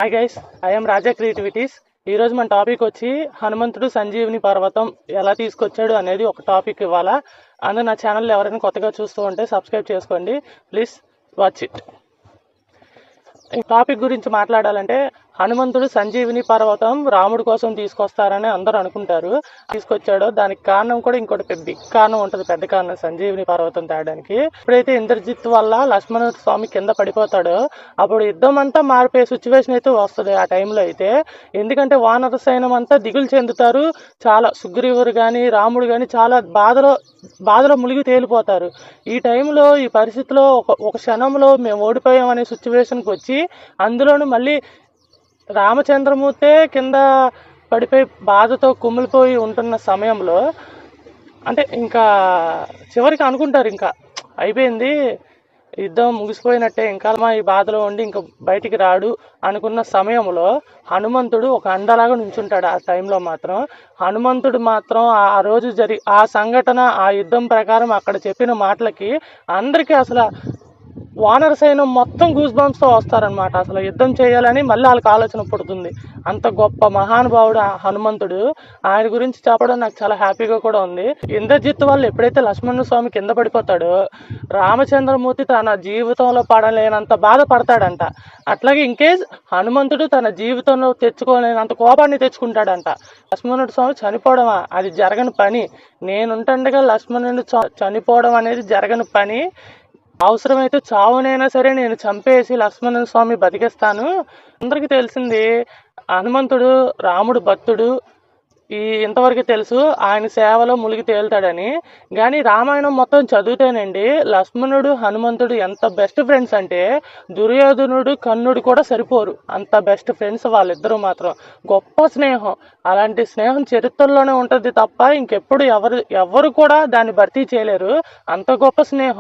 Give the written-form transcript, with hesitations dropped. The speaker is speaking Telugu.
Hi guys, I'm Raja creativities. ఈరోజు మన టాపిక్ వచ్చి హనుమంతుడు సంజీవిని పర్వతం ఎలా తీసుకొచ్చాడు అనేది ఒక టాపిక్ ఇవ్వాలా. అందులో నా ఛానల్ ఎవరైనా కొత్తగా చూస్తూ ఉంటే సబ్స్క్రైబ్ చేసుకోండి, ప్లీజ్ వాచ్ ఇట్. ఈ టాపిక్ గురించి మాట్లాడాలంటే హనుమంతుడు సంజీవిని పర్వతం రాముడి కోసం తీసుకొస్తారని అందరూ అనుకుంటారు. తీసుకొచ్చాడో దానికి కారణం కూడా ఇంకోటి బిగ్ కారణం ఉంటుంది, పెద్ద కారణం సంజీవిని పర్వతం తేడానికి. ఎప్పుడైతే ఇంద్రజిత్ వల్ల లక్ష్మణ స్వామి కింద పడిపోతాడో అప్పుడు యుద్ధం అంతా మారిపోయే సిచ్యువేషన్ అయితే వస్తుంది ఆ టైంలో అయితే. ఎందుకంటే వానర సైన్యం అంతా దిగులు చెందుతారు, చాలా సుగ్రీవుడు కానీ రాముడు కానీ చాలా బాధలో మునిగి తేలిపోతారు. ఈ టైంలో ఈ పరిస్థితిలో ఒక క్షణంలో మేము ఓడిపోయామనే సిచ్యువేషన్కి వచ్చి అందులోనూ మళ్ళీ రామచంద్రమూర్తే కింద పడిపోయి బాధతో కుమిలిపోయి ఉంటున్న సమయంలో అంటే ఇంకా చివరికి అనుకుంటారు ఇంకా అయిపోయింది, యుద్ధం ముగిసిపోయినట్టే, ఇంకా మా ఈ బాధలో ఉండి ఇంకా బయటికి రాడు అనుకున్న సమయంలో హనుమంతుడు ఒక అండలాగా నుంచుంటాడు. ఆ టైంలో మాత్రం హనుమంతుడు మాత్రం ఆ రోజు ఆ సంఘటన ఆ యుద్ధం ప్రకారం అక్కడ చెప్పిన మాటలకి అందరికీ అసలు వానర సైన్యం మొత్తం గూస్ బంప్స్తో వస్తారనమాట. అసలు యుద్ధం చేయాలని మళ్ళీ వాళ్ళకి ఆలోచన పుడుతుంది. అంత గొప్ప మహానుభావుడు హనుమంతుడు. ఆయన గురించి చెప్పడం నాకు చాలా హ్యాపీగా కూడా ఉంది. ఇంద్రజిత్ వాళ్ళు ఎప్పుడైతే లక్ష్మణ స్వామి కింద పడిపోతాడో రామచంద్రమూర్తి తన జీవితంలో పడలేనంత బాధపడతాడంట. అట్లాగే ఇంకేజ్ హనుమంతుడు తన జీవితంలో తెచ్చుకోలేనంత కోపాన్ని తెచ్చుకుంటాడంట. లక్ష్మణుడు స్వామి చనిపోవడమా, అది జరగని పని. నేనుంటుండగా లక్ష్మణుడు చనిపోవడం అనేది జరగని పని. అవసరమైతే చావునైనా సరే నేను చంపేసి లక్ష్మణ స్వామి బతికేస్తాను. అందరికీ తెలిసింది హనుమంతుడు రాముడు భక్తుడు, ఇంతవరకు తెలుసు ఆయన సేవలో మునిగి తేలుతాడని. కానీ రామాయణం మొత్తం చదివితేనండి లక్ష్మణుడు హనుమంతుడు ఎంత బెస్ట్ ఫ్రెండ్స్ అంటే దుర్యోధనుడు కర్ణుడు కూడా సరిపోరు, అంత బెస్ట్ ఫ్రెండ్స్ వాళ్ళిద్దరూ. మాత్రం గొప్ప స్నేహం. అలాంటి స్నేహం చరిత్రలోనే ఉంటుంది తప్ప ఇంకెప్పుడు ఎవరు కూడా దాన్ని భర్తీ చేయలేరు. అంత గొప్ప స్నేహం.